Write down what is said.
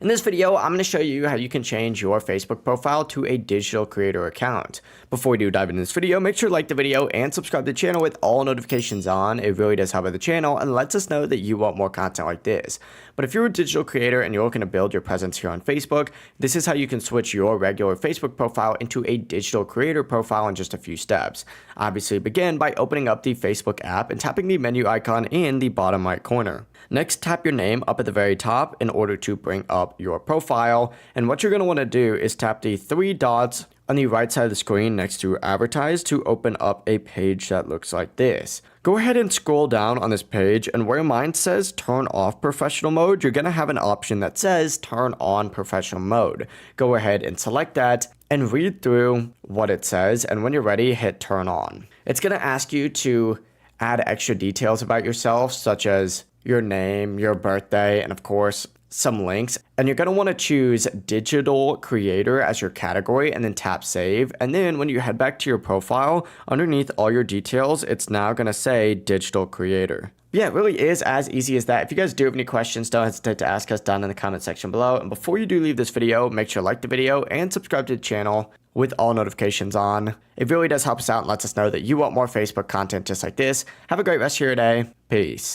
In this video, I'm going to show you how you can change your Facebook profile to a digital creator account. Before we do dive into this video, make sure to like the video and subscribe to the channel with all notifications on. It really does help out the channel and lets us know that you want more content like this. But if you're a digital creator and you're looking to build your presence here on Facebook, this is how you can switch your regular Facebook profile into a digital creator profile in just a few steps. Obviously, begin by opening up the Facebook app and tapping the menu icon in the bottom right corner. Next, tap your name up at the very top in order to bring up your profile. And what you're going to want to do is tap the three dots on the right side of the screen next to advertise to open up a page that looks like this. Go ahead and scroll down on this page, and where mine says turn off professional mode, you're going to have an option that says turn on professional mode. Go ahead and select that and read through what it says, and when you're ready, hit turn on. It's going to ask you to add extra details about yourself, such as your name, your birthday, and of course, some links. And you're going to want to choose digital creator as your category and then tap save. And then when you head back to your profile, underneath all your details, it's now going to say digital creator. Yeah, it really is as easy as that. If you guys do have any questions, don't hesitate to ask us down in the comment section below. And before you do leave this video, make sure to like the video and subscribe to the channel with all notifications on. It really does help us out and lets us know that you want more Facebook content just like this. Have a great rest of your day. Peace.